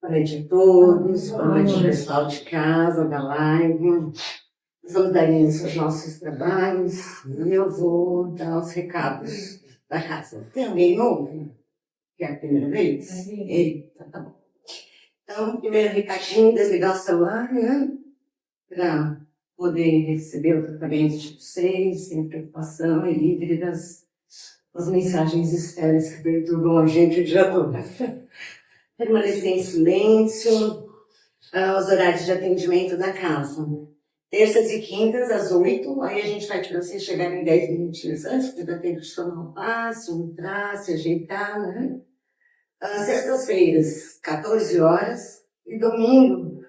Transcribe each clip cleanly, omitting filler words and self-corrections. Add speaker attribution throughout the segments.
Speaker 1: Boa noite a todos, boa noite pessoal de casa, da live. Nós vamos dar início aos nossos trabalhos e eu vou dar os recados da casa. Tem alguém novo? Que é a primeira vez? Eita, tá bom. Então, primeiro recadinho, desligar o celular, né? Para poder receber o tratamento de vocês, sem preocupação e livre das mensagens externas que perturbam a gente o dia todo. Permanecer em silêncio, os horários de atendimento da casa. Terças e quintas, às 8, aí a gente vai para vocês chegarem 10 minutinhos antes, porque dá tempo de tomar um passo, entrar, se ajeitar, né? Sextas-feiras, 14 horas, e domingo,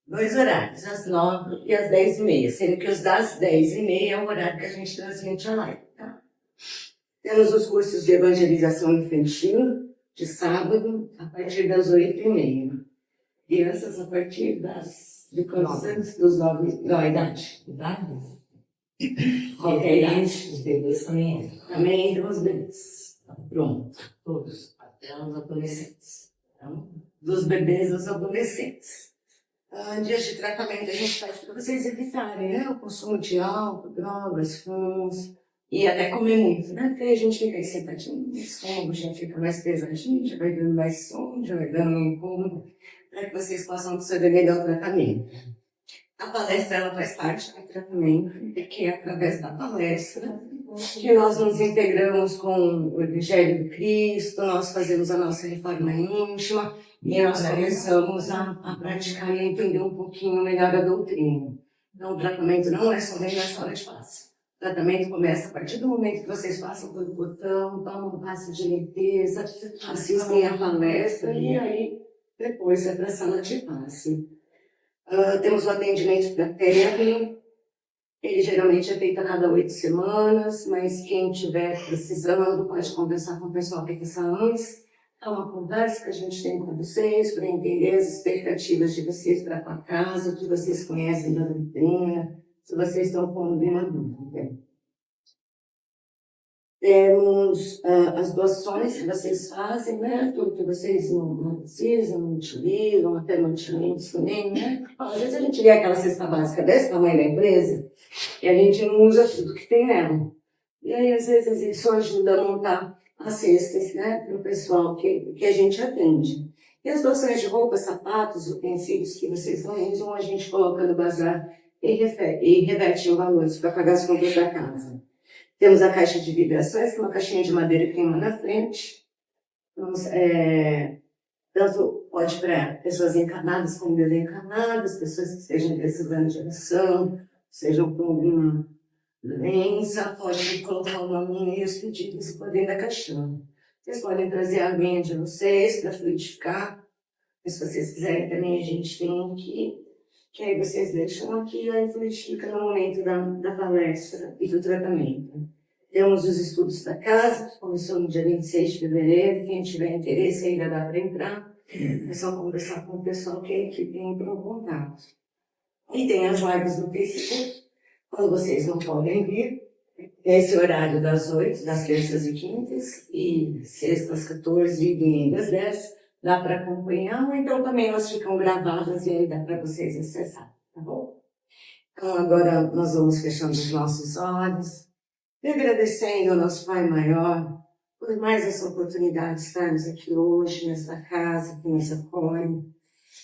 Speaker 1: 2 horários, às 9 e às 10h30, sendo que os das 10h30 é o horário que a gente transmite a live, tá? Temos os cursos de evangelização infantil, de sábado, a partir das 8h30. Crianças a partir de quantos anos? Dos 9, não, a idade. Qualquer idade. Os bebês também. Também os bebês. Pronto. Todos. Até os adolescentes. Então, dos bebês aos adolescentes. Dias de tratamento a gente faz para vocês evitarem, né? O consumo de álcool, drogas, fumos. E até comer muito, né? Porque a gente fica aí sentadinho, o estômago já fica mais pesadinho, já vai dando mais sono, já vai dando um incômodo, para que vocês possam absorver melhor o tratamento. A palestra, ela faz parte do tratamento, porque é através da palestra que nós nos integramos com o Evangelho do Cristo, nós fazemos a nossa reforma íntima e nós começamos a praticar e entender um pouquinho melhor a doutrina. Então, o tratamento não é só dentro da sala de passe. O tratamento começa a partir do momento que vocês passam pelo portão, tomam um passo de limpeza, assistem à palestra e aí depois é para a sala de passe. Temos o atendimento fraterno, ele geralmente é feito a cada 8 semanas, mas quem estiver precisando pode conversar com o pessoal que está antes. É uma conversa que a gente tem com vocês para entender as expectativas de vocês para a casa, o que vocês conhecem da doutrina, se vocês estão com alguma dúvida. Temos as doações que vocês fazem, né? Tudo que vocês não precisam, não utilizam, até mantimentos também, né? Às vezes a gente vê aquela cesta básica desse tamanho da empresa e a gente não usa tudo que tem nela. E aí, às vezes, isso ajuda a montar as cestas, né? Para o pessoal que a gente atende. E as doações de roupas, sapatos, utensílios que vocês não usam, a gente coloca no bazar e reverte em valores para pagar as contas da casa. Temos a caixa de vibrações, que é uma caixinha de madeira que tem lá na frente. Então, tanto pode para pessoas encarnadas como desencarnadas, pessoas que estejam precisando de oração, sejam com alguma doença, pode colocar o nome e os pedidos por dentro da caixinha. Vocês podem trazer a aguinha de vocês para fluidificar. Se vocês quiserem também, a gente tem aqui, que aí vocês deixam aqui e aí fluidifica no momento da palestra e do tratamento. Temos os estudos da casa, que começou no dia 26 de fevereiro. Quem tiver interesse ainda dá para entrar. É só conversar com o pessoal que a equipe entra em contato. E tem as lives no Facebook, quando vocês não podem vir. Esse horário das 8, das terças e quintas, e sextas 14 e domingas 10, dá para acompanhar, ou então também elas ficam gravadas e aí dá para vocês acessar, tá bom? Então agora nós vamos fechando os nossos olhos e agradecendo ao nosso Pai Maior por mais essa oportunidade de estarmos aqui hoje, nessa casa que nos acolhe,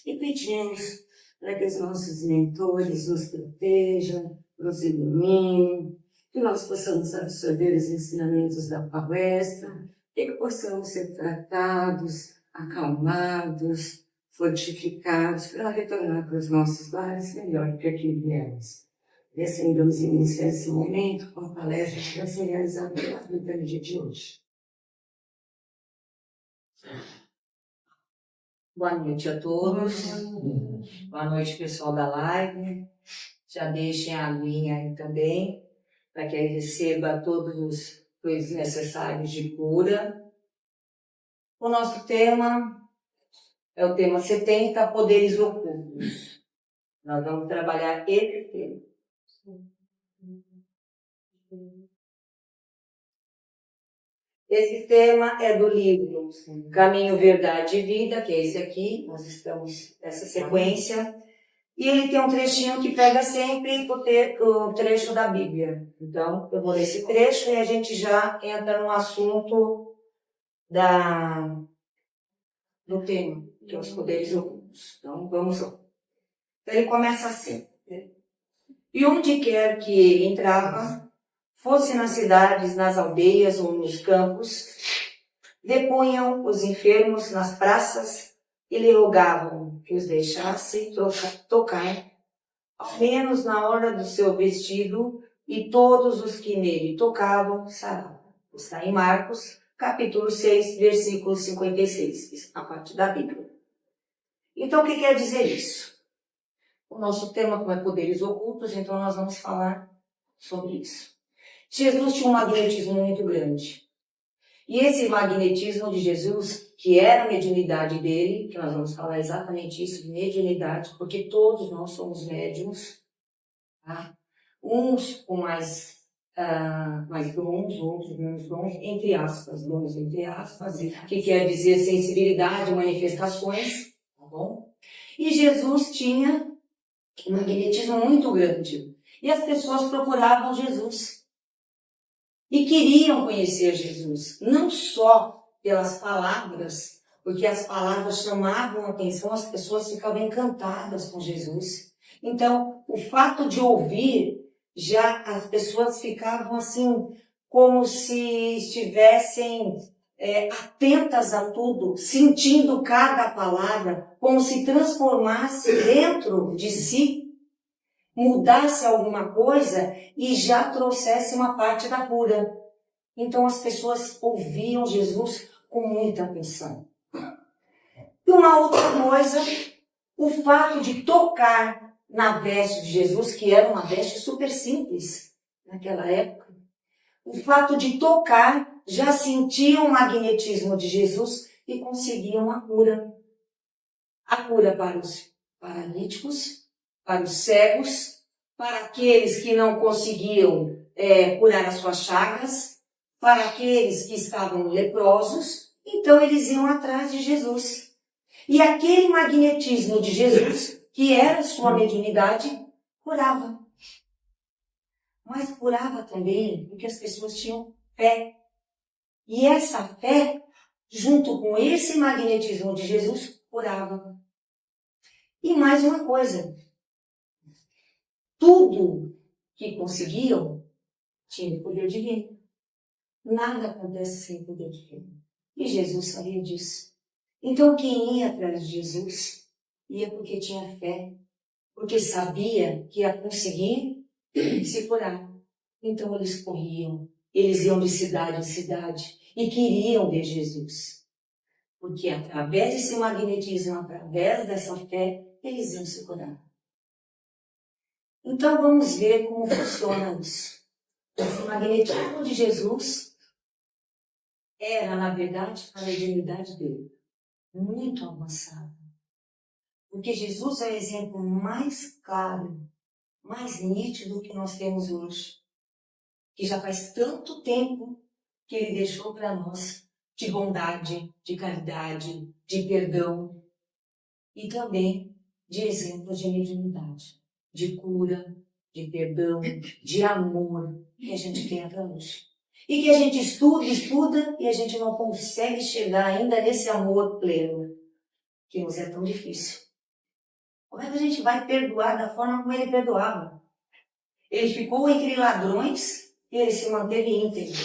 Speaker 1: e pedimos para que os nossos mentores nos protejam, nos iluminem, que nós possamos absorver os ensinamentos da palestra e que possamos ser tratados, acalmados, fortificados para retornar para os nossos lares melhor que aqui viemos. E assim vamos iniciar esse momento com a palestra que vai ser realizada no dia de hoje.
Speaker 2: Boa noite a todos. Boa noite, pessoal da live. Já deixem a aguinha aí também, para que receba todos os coisas necessários de cura. O nosso tema é o tema 70 Poderes Ocultos. Nós vamos trabalhar esse tema. Esse tema é do livro Caminho, Verdade e Vida, que é esse aqui, nós estamos nessa sequência. E ele tem um trechinho que pega sempre o trecho da Bíblia. Então, eu vou ler esse trecho e a gente já entra no assunto do tema, que é os poderes ocultos. Então, vamos lá. Então, ele começa assim. E onde quer que ele entrava, fosse nas cidades, nas aldeias ou nos campos, depunham os enfermos nas praças e lhe rogavam que os deixasse tocar, ao menos na hora do seu vestido, e todos os que nele tocavam saravam. Está em Marcos, capítulo 6, versículo 56, a parte da Bíblia. Então, o que quer dizer isso? O nosso tema, como é poderes ocultos, então nós vamos falar sobre isso. Jesus tinha um magnetismo muito grande. E esse magnetismo de Jesus, que era a mediunidade dele, que nós vamos falar exatamente isso, de mediunidade, porque todos nós somos médiums, tá? Uns com mais dons, outros menos dons, entre aspas, que quer dizer sensibilidade, manifestações, tá bom? E Jesus tinha um magnetismo muito grande. E as pessoas procuravam Jesus. E queriam conhecer Jesus. Não só pelas palavras, porque as palavras chamavam a atenção, as pessoas ficavam encantadas com Jesus. Então, o fato de ouvir, já as pessoas ficavam assim, como se estivessem atentas a tudo, sentindo cada palavra, como se transformasse dentro de si, mudasse alguma coisa e já trouxesse uma parte da cura. Então as pessoas ouviam Jesus com muita atenção. E uma outra coisa, o fato de tocar na veste de Jesus, que era uma veste super simples naquela época, o fato de tocar, já sentiam o magnetismo de Jesus e conseguiam a cura. A cura para os paralíticos, para os cegos, para aqueles que não conseguiam curar as suas chagas, para aqueles que estavam leprosos. Então eles iam atrás de Jesus. E aquele magnetismo de Jesus, que era a sua mediunidade, curava. Mas curava também porque as pessoas tinham fé. E essa fé, junto com esse magnetismo de Jesus, curava. E mais uma coisa, tudo que conseguiam tinha poder divino. Nada acontece sem poder divino. E Jesus sabia disso. Então quem ia atrás de Jesus ia porque tinha fé, porque sabia que ia conseguir se curar. Então eles corriam, eles iam de cidade em cidade e queriam ver Jesus. Porque através desse magnetismo, através dessa fé, eles iam se curar. Então vamos ver como funciona isso. Esse magnetismo de Jesus era, na verdade, a mediunidade dele. Muito avançada. Porque Jesus é o exemplo mais claro, mais nítido que nós temos hoje. Que já faz tanto tempo que ele deixou para nós de bondade, de caridade, de perdão e também de exemplo de mediunidade, de cura, de perdão, de amor que a gente tem até hoje. E que a gente estuda e a gente não consegue chegar ainda nesse amor pleno, que nos é tão difícil. Como é que a gente vai perdoar da forma como ele perdoava? Ele ficou entre ladrões e ele se manteve íntegro.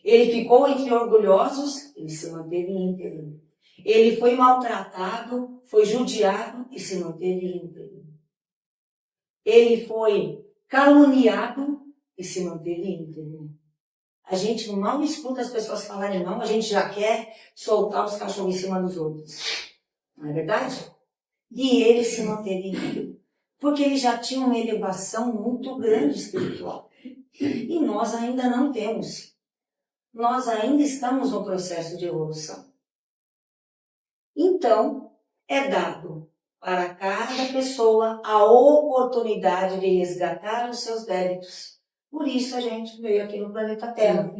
Speaker 2: Ele ficou entre orgulhosos, ele se manteve íntegro. Ele foi maltratado, foi judiado e se manteve íntegro. Ele foi caluniado e se manteve íntegro. A gente mal escuta as pessoas falarem não, a gente já quer soltar os cachorros em cima dos outros. Não é verdade? E ele se manteve íntegro. Porque ele já tinha uma elevação muito grande espiritual. E nós ainda não temos. Nós ainda estamos no processo de evolução. Então, é dado para cada pessoa a oportunidade de resgatar os seus débitos. Por isso a gente veio aqui no planeta Terra.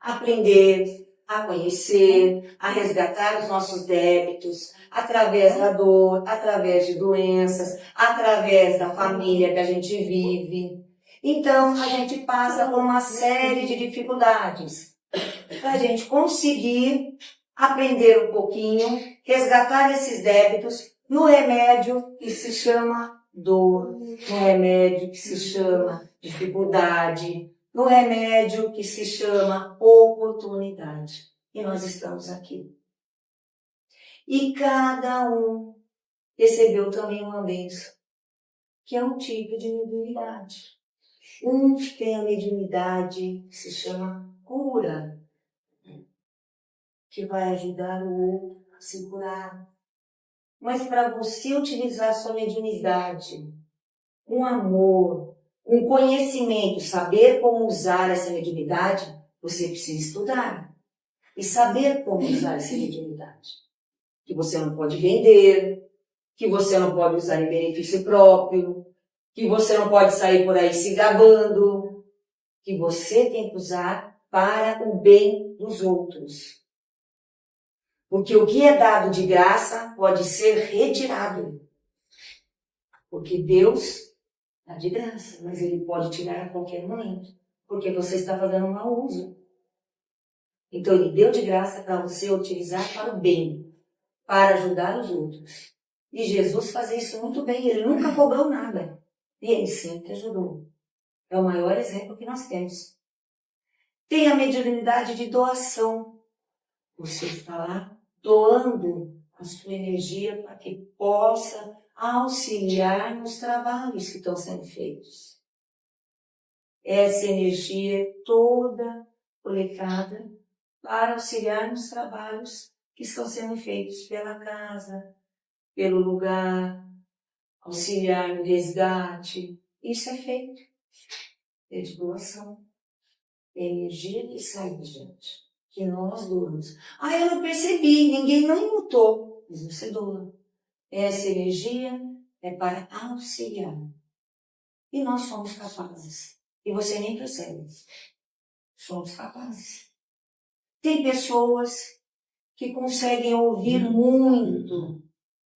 Speaker 2: Aprender a conhecer, a resgatar os nossos débitos, através da dor, através de doenças, através da família que a gente vive. Então, a gente passa por uma série de dificuldades para a gente conseguir aprender um pouquinho, resgatar esses débitos no remédio que se chama dor, no remédio que se chama dificuldade, no remédio que se chama oportunidade. E nós estamos aqui. E cada um recebeu também uma bênção, que é um tipo de mediunidade. Uns têm a mediunidade que se chama cura, que vai ajudar o outro a se curar. Mas para você utilizar a sua mediunidade, um amor, um conhecimento, saber como usar essa mediunidade, você precisa estudar. E saber como usar essa mediunidade. Que você não pode vender, que você não pode usar em benefício próprio, que você não pode sair por aí se gabando, que você tem que usar para o bem dos outros. Porque o que é dado de graça pode ser retirado. Porque Deus dá de graça, mas Ele pode tirar a qualquer momento. Porque você está fazendo um mau uso. Então Ele deu de graça para você utilizar para o bem, para ajudar os outros. E Jesus fazia isso muito bem, Ele nunca cobrou nada. E Ele sempre ajudou. É o maior exemplo que nós temos. Tem a mediunidade de doação. Você está lá doando a sua energia para que possa auxiliar nos trabalhos que estão sendo feitos. Essa energia é toda coletada para auxiliar nos trabalhos que estão sendo feitos pela casa, pelo lugar, auxiliar no resgate. Isso é feito. É de doação. É energia que sai de gente, que nós doamos. Ah, eu não percebi, ninguém não notou. Mas você doa. Essa energia é para auxiliar. E nós somos capazes. E você nem percebe. Somos capazes. Tem pessoas que conseguem ouvir muito.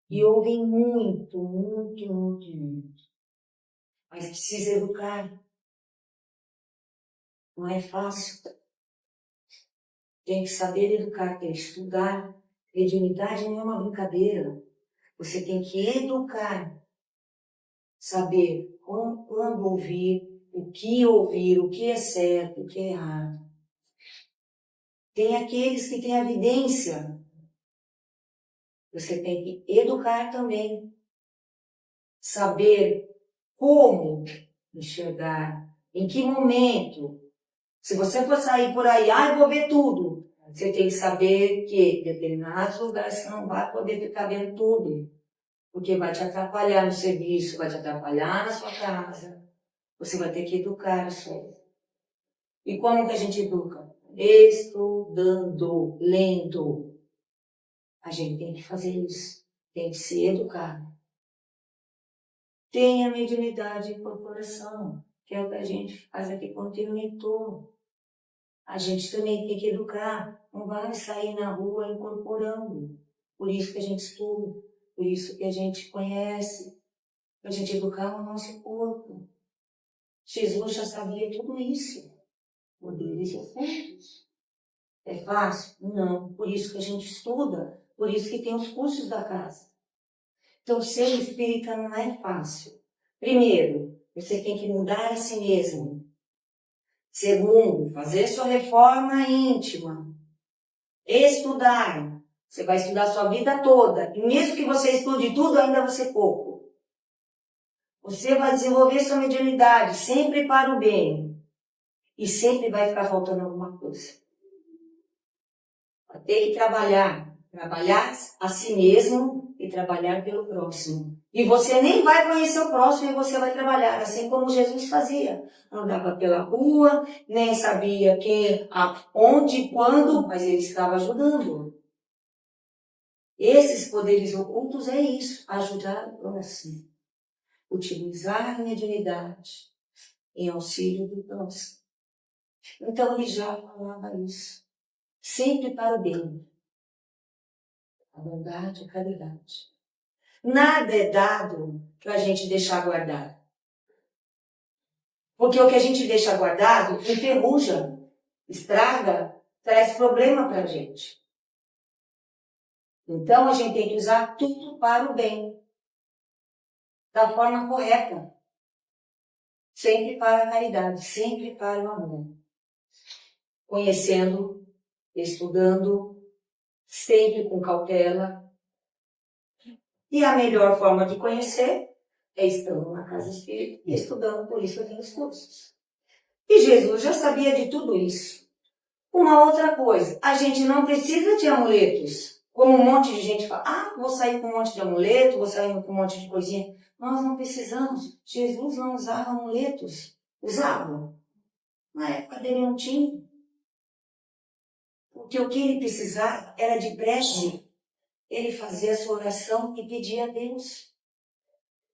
Speaker 2: E ouvem muito, muito, muito, muito. Mas precisa educar. Não é fácil. Tem que saber educar, tem que estudar. Mediunidade não é uma brincadeira. Você tem que educar. Saber quando ouvir, o que é certo, o que é errado. Tem aqueles que têm a evidência. Você tem que educar também. Saber como enxergar, em que momento. Se você for sair por aí, eu vou ver tudo. Você tem que saber que em determinados lugares você não vai poder ficar vendo tudo. Porque vai te atrapalhar no serviço, vai te atrapalhar na sua casa. Você vai ter que educar as pessoas. E como que a gente educa? Estudando, lendo. A gente tem que fazer isso. Tem que se educar. Tem a mediunidade de incorporação, que é o que a gente faz aqui com o teu mentor. A gente também tem que educar. Não vai sair na rua incorporando. Por isso que a gente estuda. Por isso que a gente conhece. Para a gente educar o nosso corpo. Jesus já sabia tudo isso. Poderes e efeitos. É fácil? Não. Por isso que a gente estuda. Por isso que tem os cursos da casa. Então, ser espírita não é fácil. Primeiro, você tem que mudar a si mesmo. Segundo, fazer sua reforma íntima. Estudar. Você vai estudar sua vida toda. E mesmo que você estude tudo, ainda vai ser pouco. Você vai desenvolver sua mediunidade sempre para o bem. E sempre vai ficar faltando alguma coisa. Vai ter que trabalhar. Trabalhar a si mesmo e trabalhar pelo próximo. E você nem vai conhecer o próximo e você vai trabalhar, assim como Jesus fazia. Andava pela rua, nem sabia quem, onde, quando, mas ele estava ajudando. Esses poderes ocultos é isso, ajudar o próximo. Utilizar a mediunidade em auxílio do próximo. Então ele já falava isso. sempre para o bem. A bondade e a caridade. Nada é dado para a gente deixar guardado. Porque o que a gente deixa guardado enferruja, estraga, traz problema para a gente. Então a gente tem que usar tudo para o bem, da forma correta. Sempre para a caridade, sempre para o amor. Conhecendo, estudando, sempre com cautela. E a melhor forma de conhecer é estando na casa espírita e estudando, por isso eu tenho os cursos. E Jesus já sabia de tudo isso. Uma outra coisa, a gente não precisa de amuletos. Como um monte de gente fala, vou sair com um monte de amuleto, vou sair com um monte de coisinha. Nós não precisamos. Jesus não usava amuletos. Usava. Na época dele não tinha. Porque o que ele precisava era de prece. Ele fazia a sua oração e pedia a Deus.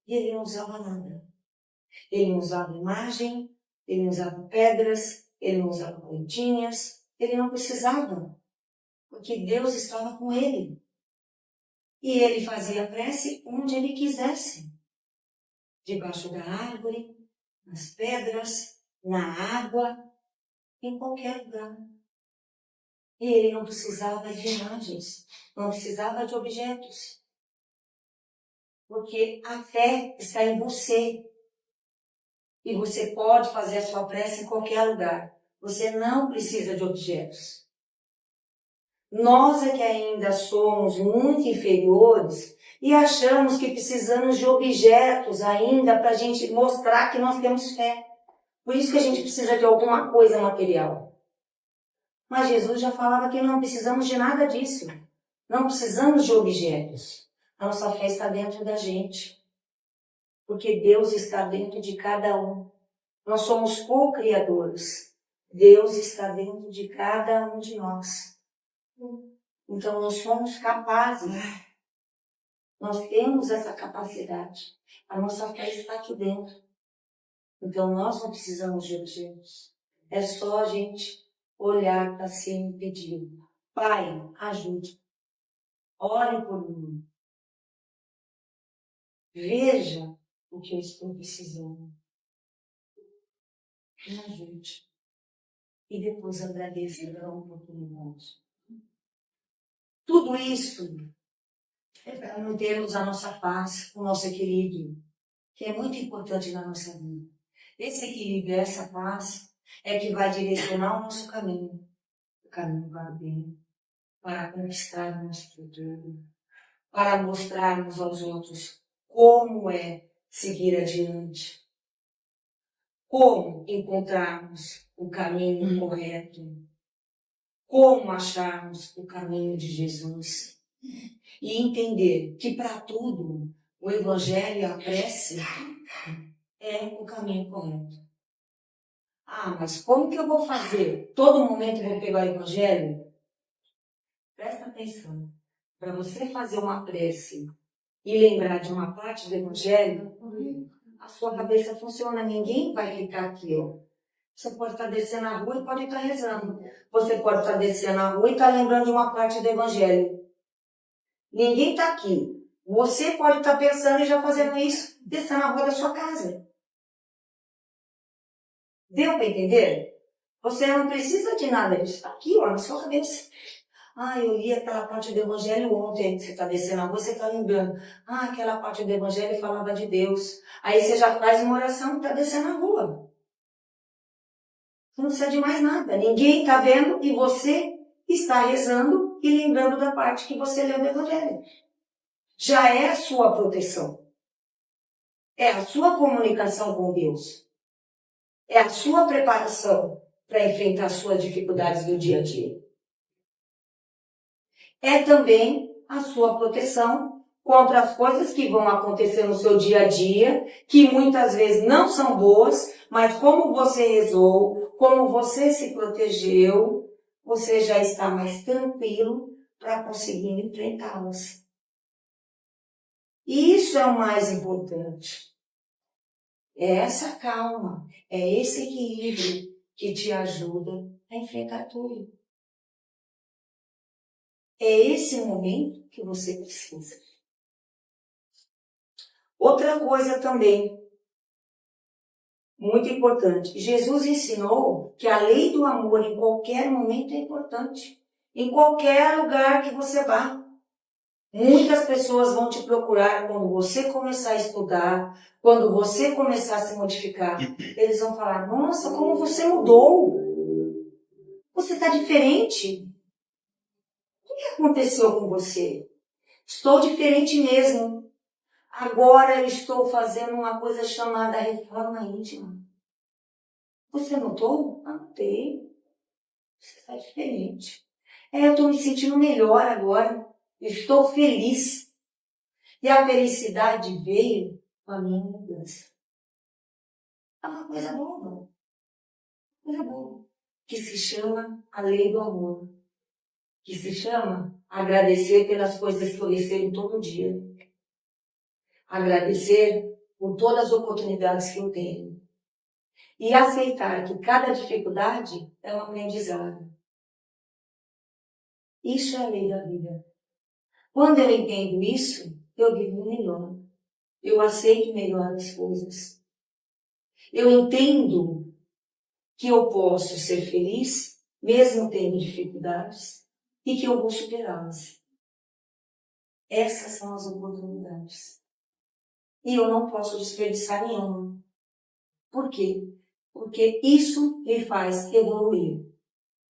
Speaker 2: E ele não usava nada. Ele não usava imagem, ele não usava pedras, ele não usava pontinhas, ele não precisava. Porque Deus estava com ele. E ele fazia a prece onde ele quisesse. Debaixo da árvore, nas pedras, na água, em qualquer lugar. E ele não precisava de imagens, não precisava de objetos. Porque a fé está em você. E você pode fazer a sua prece em qualquer lugar. Você não precisa de objetos. Nós é que ainda somos muito inferiores e achamos que precisamos de objetos ainda para a gente mostrar que nós temos fé. Por isso que a gente precisa de alguma coisa material. Mas Jesus já falava que não precisamos de nada disso. Não precisamos de objetos. A nossa fé está dentro da gente. Porque Deus está dentro de cada um. Nós somos co-criadores. Deus está dentro de cada um de nós. Então nós somos capazes. Nós temos essa capacidade. A nossa fé está aqui dentro. Então nós não precisamos de objetos. É só a gente olhar para cima e pedir: Pai, ajude. Ore por mim. Veja o que eu estou precisando. Me ajude. E depois agradeça pela oportunidade. Tudo isso é para mantermos a nossa paz, o nosso equilíbrio, que é muito importante na nossa vida. Esse equilíbrio, essa paz, é que vai direcionar o nosso caminho. O caminho para o bem, para conquistar o nosso futuro, para mostrarmos aos outros como é seguir adiante, como encontrarmos o caminho correto, como acharmos o caminho de Jesus e entender que para tudo o Evangelho e a prece é o caminho correto. Mas como que eu vou fazer? Todo momento eu vou pegar o Evangelho? Presta atenção. Para você fazer uma prece e lembrar de uma parte do Evangelho, a sua cabeça funciona. Ninguém vai ficar aqui, ó. Você pode estar descendo a rua e pode estar rezando. Você pode estar descendo a rua e estar lembrando de uma parte do Evangelho. Ninguém está aqui. Você pode estar pensando e já fazendo isso, descendo a rua da sua casa. Deu para entender? Você não precisa de nada disso. Está aqui, ó, na sua cabeça. Eu li aquela parte do Evangelho ontem. Você está descendo a rua, você está lembrando. Aquela parte do Evangelho falava de Deus. Aí você já faz uma oração e está descendo a rua. Não precisa de mais nada. Ninguém está vendo e você está rezando e lembrando da parte que você leu do Evangelho. Já é a sua proteção. É a sua comunicação com Deus. É a sua preparação para enfrentar as suas dificuldades do dia a dia. É também a sua proteção contra as coisas que vão acontecer no seu dia a dia, que muitas vezes não são boas, mas como você rezou, como você se protegeu, você já está mais tranquilo para conseguir enfrentá-las. E isso é o mais importante. É essa calma, é esse equilíbrio que te ajuda a enfrentar tudo.
Speaker 3: É esse momento que você precisa. Outra coisa também, muito importante. Jesus ensinou que a lei do amor em qualquer momento é importante. Em qualquer lugar que você vá. Muitas pessoas vão te procurar quando você começar a estudar, quando você começar a se modificar. Eles vão falar, nossa, como você mudou. Você está diferente. O que aconteceu com você? Estou diferente mesmo. Agora eu estou fazendo uma coisa chamada reforma íntima. Você notou? Ah, notei. Você está diferente. Eu estou me sentindo melhor agora. Eu estou feliz. E a felicidade veio com a minha mudança. É uma coisa boa. Coisa boa. Que se chama a lei do amor. Que se chama agradecer pelas coisas que eu recebo todo dia. Agradecer por todas as oportunidades que eu tenho. E aceitar que cada dificuldade é um aprendizado. Isso é a lei da vida. Quando eu entendo isso, eu vivo melhor. Eu aceito melhor as coisas. Eu entendo que eu posso ser feliz, mesmo tendo dificuldades, e que eu vou superá-las. Essas são as oportunidades. E eu não posso desperdiçar nenhuma. Por quê? Porque isso me faz evoluir.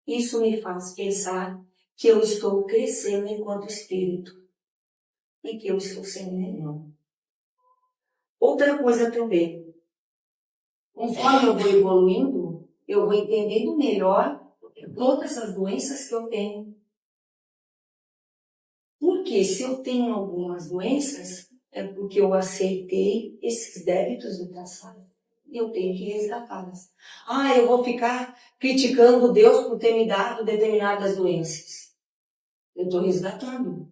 Speaker 3: Isso me faz pensar que eu estou crescendo enquanto espírito e que eu estou sendo melhor. Outra coisa também, conforme eu vou evoluindo, eu vou entendendo melhor todas essas doenças que eu tenho. Porque se eu tenho algumas doenças, é porque eu aceitei esses débitos do passado. E eu tenho que resgatá-las. Eu vou ficar criticando Deus por ter me dado determinadas doenças. Eu estou resgatando.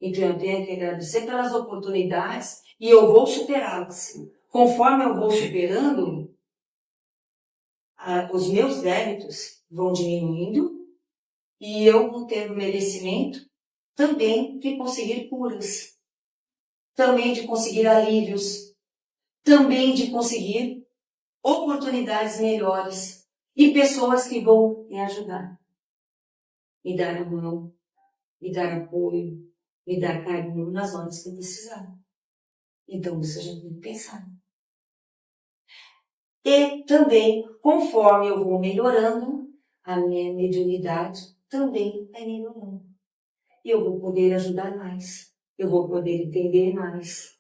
Speaker 3: Então eu tenho que agradecer pelas oportunidades e eu vou superá-las. Conforme eu vou superando, os meus débitos vão diminuindo e eu vou ter o merecimento também de conseguir curas, também de conseguir alívios, também de conseguir oportunidades melhores e pessoas que vão me ajudar, me dar a mão, me dar apoio, me dar carinho nas horas que eu precisar. Então isso a gente tem que pensar. E também, conforme eu vou melhorando, a minha mediunidade também vai melhorando. E eu vou poder ajudar mais. Eu vou poder entender mais.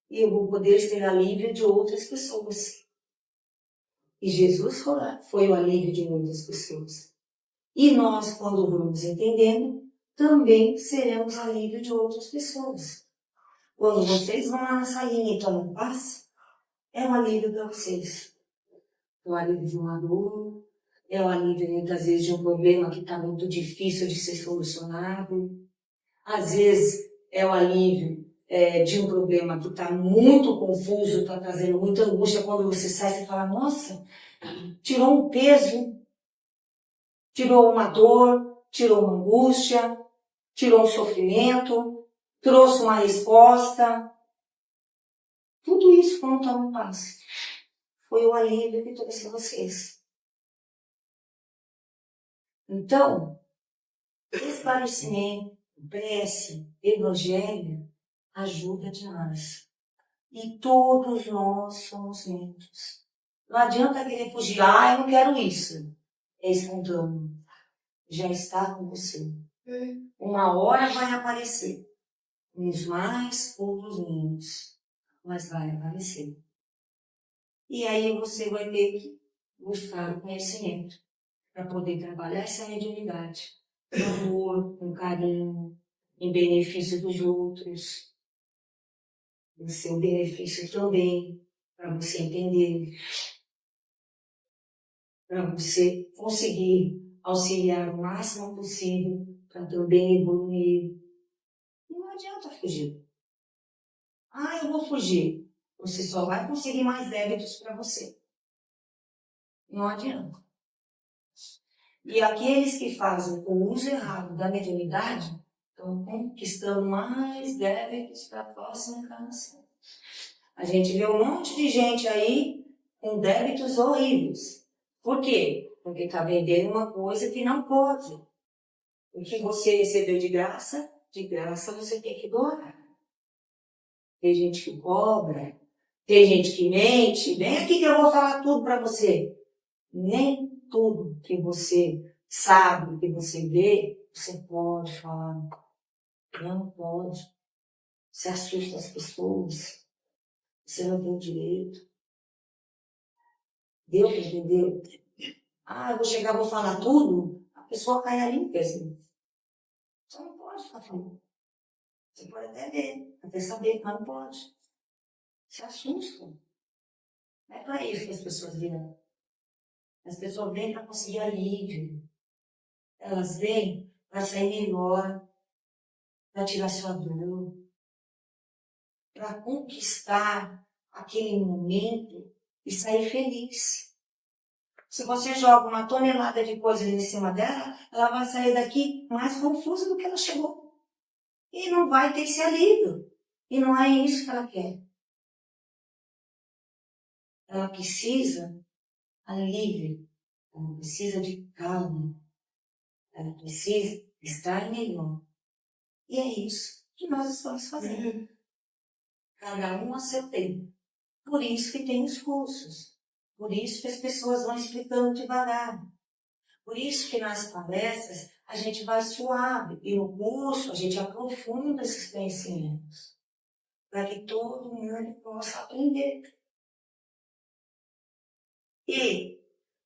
Speaker 3: E eu vou poder ter alívio de outras pessoas. E Jesus foi o alívio de muitas pessoas. E nós, quando vamos entendendo, também seremos alívio de outras pessoas. Quando vocês vão lá na salinha e tomam paz, é um alívio para vocês. É o alívio de uma dor, é o alívio muitas vezes de um problema que está muito difícil de ser solucionado. Às vezes é o alívio de um problema que está muito confuso, está trazendo muita angústia. Quando você sai, você fala, nossa, tirou um peso, tirou uma dor, tirou uma angústia, tirou um sofrimento, trouxe uma resposta. Tudo isso quando toma paz. Foi o alívio que trouxe a vocês. Então, esclarecimento, prece, evangelho, ajuda demais. E todos nós somos lentos. Não adianta querer fugir. Eu não quero isso. É espontâneo. Já está com você. Uma hora vai aparecer. Uns mais, outros menos. Mas vai aparecer. E aí você vai ter que buscar o conhecimento para poder trabalhar essa mediunidade. Com amor, com carinho, em benefício dos outros. O seu benefício também, para você entender, para você conseguir auxiliar o máximo possível, para também evoluir. Não adianta fugir. Eu vou fugir. Você só vai conseguir mais débitos para você. Não adianta. E aqueles que fazem o uso errado da mediunidade estão conquistando mais débitos para a próxima encarnação. A gente vê um monte de gente aí com débitos horríveis. Por quê? Porque está vendendo uma coisa que não pode. O que você recebeu de graça você tem que doar. Tem gente que cobra, tem gente que mente. Vem aqui que eu vou falar tudo para você. Nem tudo que você sabe, que você vê, você pode falar. Não pode. Você assusta as pessoas. Você não tem direito. Deu para entender? Ah, eu vou chegar, vou falar tudo. A pessoa cai ali mesmo. Você não pode ficar falando. Você pode até ver, até saber, mas não pode. Se assustam. Não é para isso que as pessoas virão. As pessoas vêm para conseguir alívio. Elas vêm para sair melhor, para tirar sua dor, para conquistar aquele momento e sair feliz. Se você joga uma tonelada de coisas em cima dela, ela vai sair daqui mais confusa do que ela chegou. E não vai ter esse alívio. E não é isso que ela quer. Ela precisa alívio. Ela precisa de calma. Ela precisa estar melhor. E é isso que nós estamos fazendo. Cada um a seu tempo. Por isso que tem os cursos. Por isso que as pessoas vão explicando devagar. Por isso que nas palestras a gente vai suave. E no curso a gente aprofunda esses conhecimentos. Para que todo mundo possa aprender. E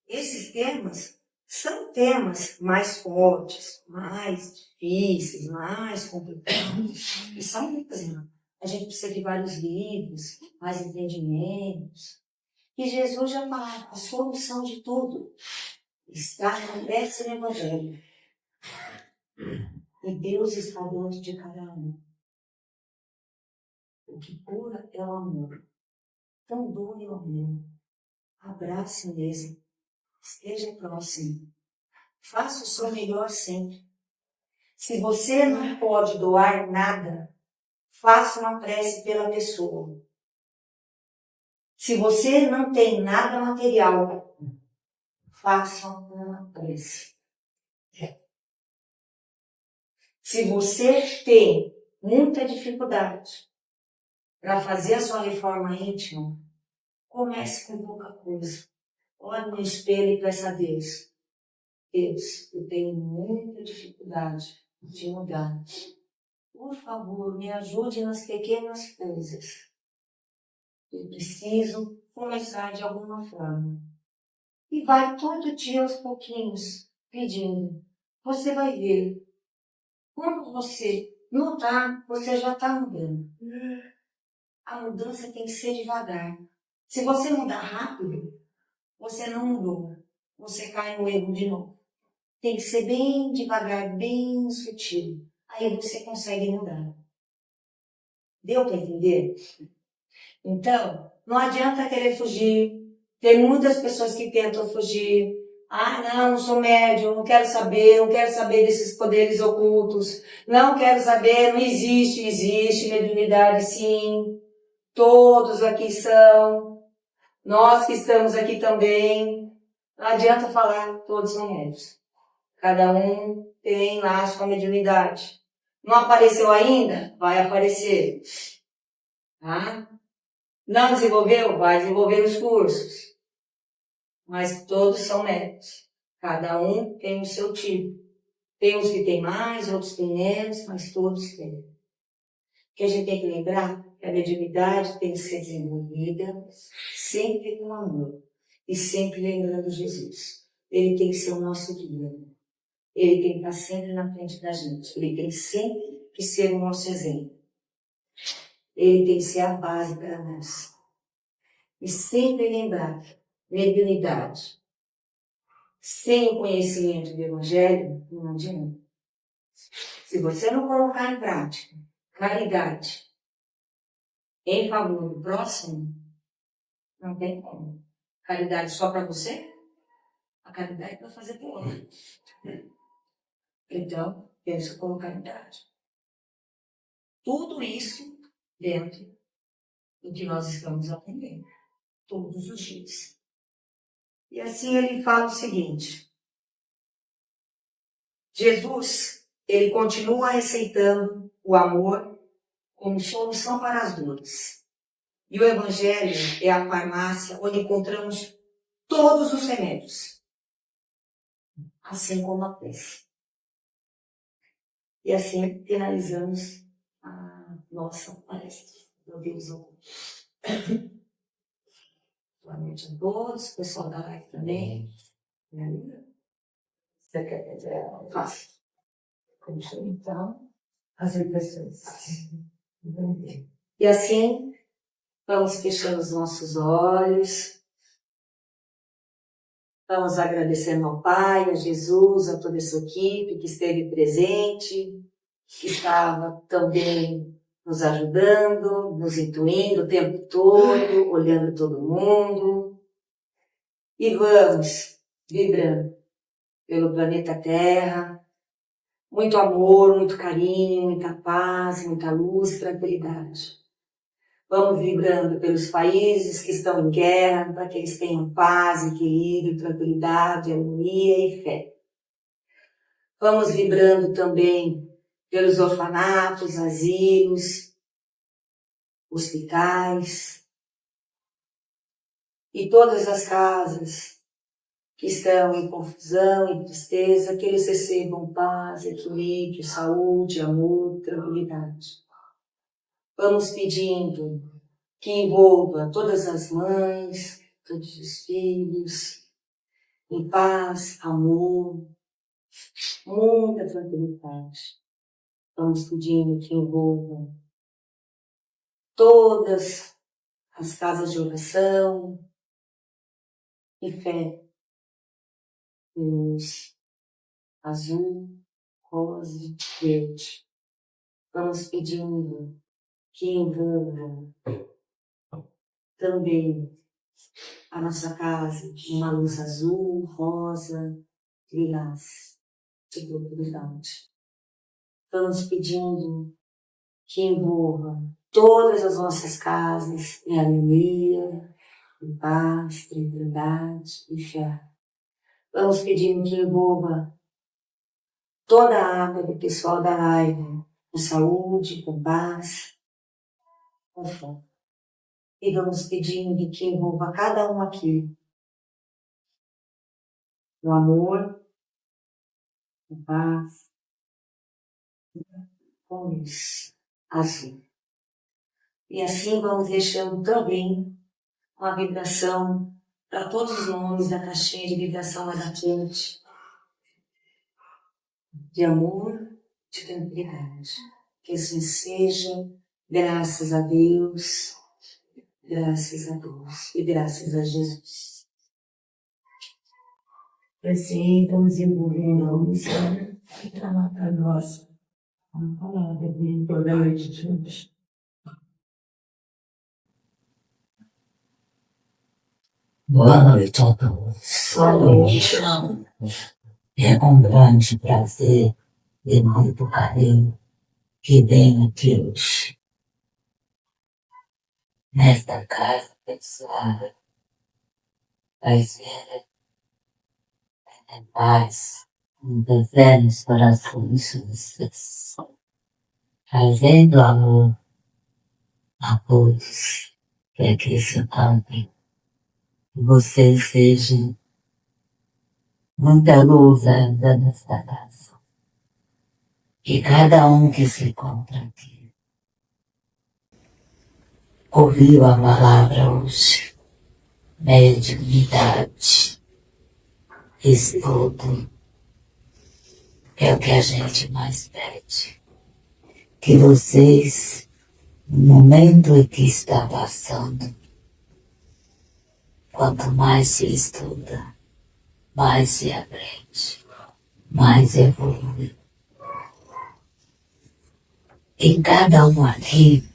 Speaker 3: esses temas são temas mais fortes, mais difíceis, mais complicados. E são mesmo. A gente precisa de vários livros, mais entendimentos. E Jesus já falou, a solução de tudo está no décimo Evangelho. E Deus está dentro de cada um. O que cura é o amor. Então doe o amor. Abrace mesmo. Esteja próximo. Faça o seu melhor sempre. Se você não pode doar nada, faça uma prece pela pessoa. Se você não tem nada material, faça uma prece. Se você tem muita dificuldade para fazer a sua reforma íntima, comece com pouca coisa. Olhe no espelho e peça a Deus. Deus, eu tenho muita dificuldade de mudar. Por favor, me ajude nas pequenas coisas. Eu preciso começar de alguma forma. E vai todo dia aos pouquinhos, pedindo. Você vai ver. Quando você notar, você já está mudando. A mudança tem que ser devagar. Se você mudar rápido, você não mudou. Você cai no erro de novo. Tem que ser bem devagar, bem sutil. Aí você consegue mudar. Deu para entender? Então, não adianta querer fugir. Tem muitas pessoas que tentam fugir. Ah, não sou médium, não quero saber desses poderes ocultos. Não quero saber, não existe mediunidade sim. Todos aqui são. Nós que estamos aqui também. Não adianta falar, todos são médiuns. Cada um tem lá a sua mediunidade. Não apareceu ainda? Vai aparecer. Tá? Não desenvolveu? Vai desenvolver os cursos. Mas todos são médicos. Cada um tem o seu tipo. Tem uns que tem mais, outros tem menos, mas todos têm. O que a gente tem que lembrar é que a mediunidade tem que ser desenvolvida sempre com amor. E sempre lembrando Jesus. Ele tem que ser o nosso guia. Ele tem que estar sempre na frente da gente. Ele tem sempre que ser o nosso exemplo. Ele tem que ser a base para nós. E sempre lembrar, mediunidade. Sem o conhecimento do Evangelho, não adianta. Se você não colocar em prática caridade em favor do próximo, não tem como. Caridade só para você? A caridade é para fazer por outro. Então, penso como caridade. Tudo isso dentro do que nós estamos aprendendo, todos os dias. E assim ele fala o seguinte: Jesus, ele continua receitando o amor como solução para as dores. E o Evangelho é a farmácia onde encontramos todos os remédios, assim como a prece. E assim finalizamos a nossa palestra. Meu Deus, boa noite a todos, pessoal da live também. Você quer dizer? Faça. Então, as impressões. E assim, vamos fechando os nossos olhos. Vamos agradecendo ao Pai, a Jesus, a toda essa equipe que esteve presente, que estava também nos ajudando, nos intuindo o tempo todo, olhando todo mundo. E vamos vibrando pelo planeta Terra. Muito amor, muito carinho, muita paz, muita luz, tranquilidade. Vamos vibrando pelos países que estão em guerra, para que eles tenham paz, equilíbrio, tranquilidade, harmonia e fé. Vamos vibrando também pelos orfanatos, asilos, hospitais e todas as casas que estão em confusão e tristeza, que eles recebam paz, equilíbrio, saúde, amor, tranquilidade. Vamos pedindo que envolva todas as mães, todos os filhos, em paz, amor, muita tranquilidade. Vamos pedindo que envolva todas as casas de oração e fé, luz azul, rosa, verde. Vamos pedindo que envolva também a nossa casa, uma luz azul, rosa, lilás, de tranquilidade. Vamos pedindo que envolva todas as nossas casas em harmonia, em paz, tranquilidade e fé. Vamos pedindo que envolva toda a água do pessoal da live, com saúde, com paz, com fé. E vamos pedindo que envolva cada um aqui no amor, com paz, com luz azul. E assim vamos deixando também uma vibração para todos os nomes da caixinha de vibração lá da frente, de amor, de tranquilidade. Que assim seja, graças a Deus, graças a Deus e graças a Jesus. Assim, vamos envolvendo a luz para nós. Vamos falar de toda noite de hoje.
Speaker 4: Boa noite a todos.
Speaker 3: Boa noite.
Speaker 4: É com grande prazer e muito carinho que venho aqui hoje, nesta casa abençoada, brasileira, em paz, devendo os corações de vocês, trazendo amor a todos, para que isso também vocês sejam muita luz ainda nesta casa. Que cada um que se encontra aqui ouviu a palavra hoje, mediunidade, estudo, é o que a gente mais pede. Que vocês, no momento em que está passando, quanto mais se estuda, mais se aprende, mais evolui. E cada um aqui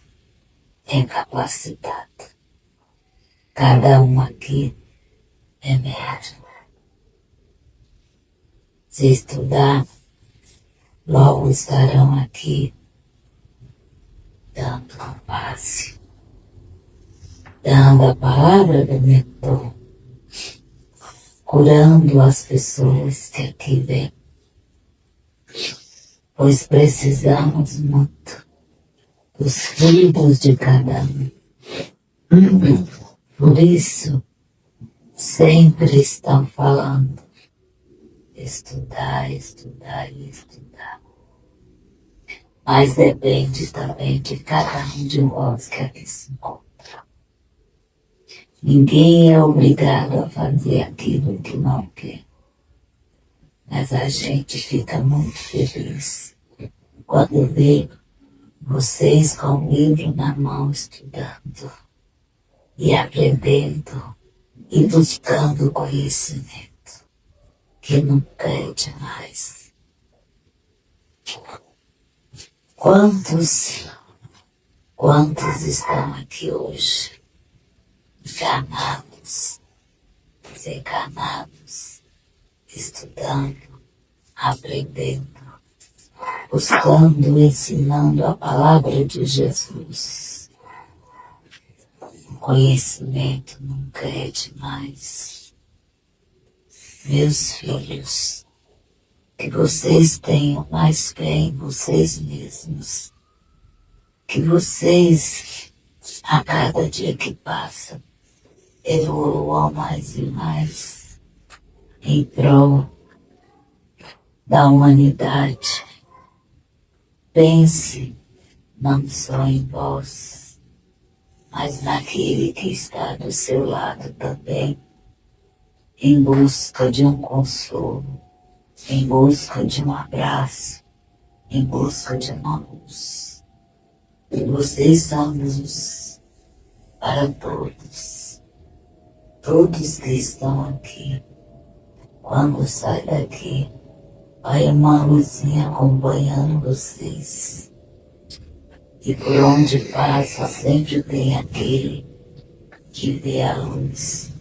Speaker 4: tem capacidade. Cada um aqui é médium. se estudar, logo estarão aqui dando a base, dando a palavra do mentor, curando as pessoas que aqui vêm, pois precisamos muito dos frutos de cada um. Por isso, sempre estão falando, estudar, estudar e estudar. Mas depende também de cada um de nós que aqui se encontra. Ninguém é obrigado a fazer aquilo que não quer. Mas a gente fica muito feliz quando vê vocês com o livro na mão estudando e aprendendo e buscando conhecimento, que nunca é demais. Quantos estão aqui hoje, enganados, desencanados, estudando, aprendendo, buscando, ensinando a palavra de Jesus. Conhecimento nunca é demais. Meus filhos, que vocês tenham mais fé em vocês mesmos, que vocês, a cada dia que passa, evoluam mais e mais em prol da humanidade. Pense não só em vós, mas naquele que está do seu lado também, em busca de um consolo, em busca de um abraço, em busca de uma luz. E vocês são luz para todos. Todos que estão aqui, quando sai daqui, vai uma luzinha acompanhando vocês. E por onde passa sempre tem aquele que vê a luz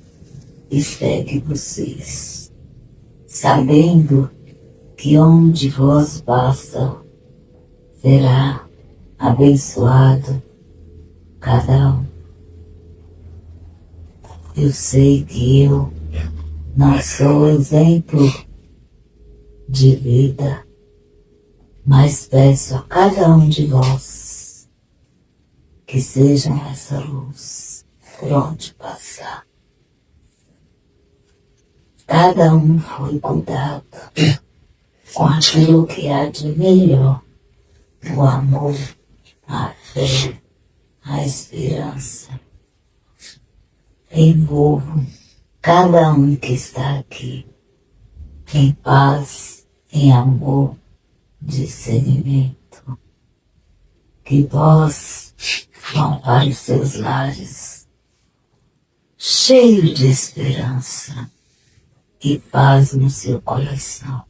Speaker 4: e segue vocês, sabendo que onde vós passam será abençoado cada um. Eu sei que eu não sou exemplo de vida, mas peço a cada um de vós que sejam essa luz por onde passar. Cada um foi cuidado com aquilo que há de melhor, o amor, a fé, a esperança. Envolvo cada um que está aqui em paz, em amor, discernimento. Que vós vão para os seus lares, cheio de esperança e paz no seu coração.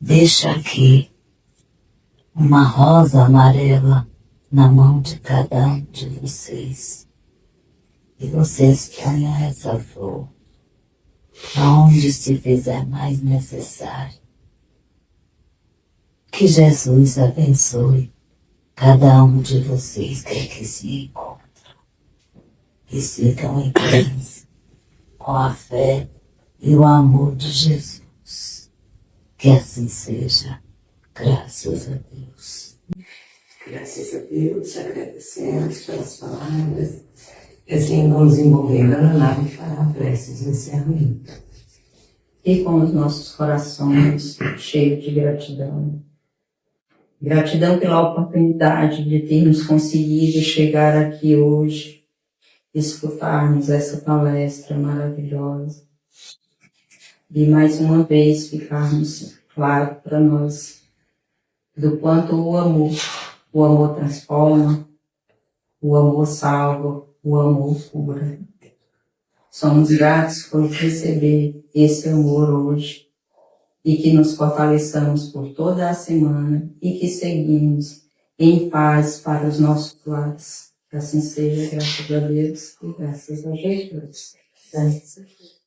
Speaker 4: Deixa aqui uma rosa amarela na mão de cada um de vocês. E vocês ponham essa flor aonde se fizer mais necessário. Que Jesus abençoe cada um de vocês que aqui se encontram. E sigam em paz, com a fé e o amor de Jesus. Que assim seja, graças a Deus.
Speaker 1: Graças a Deus, agradecemos pelas palavras. Que assim vamos envolvendo a nave fará preces de encerramento.
Speaker 2: E com os nossos corações cheios de gratidão. Gratidão pela oportunidade de termos conseguido chegar aqui hoje, escutarmos essa palestra maravilhosa. E mais uma vez ficarmos claro para nós do quanto o amor transforma, o amor salva, o amor cura. Somos gratos por receber esse amor hoje e que nos fortaleçamos por toda a semana e que seguimos em paz para os nossos lares. Que assim seja, graças a Deus e graças a Jesus. Graças a Deus.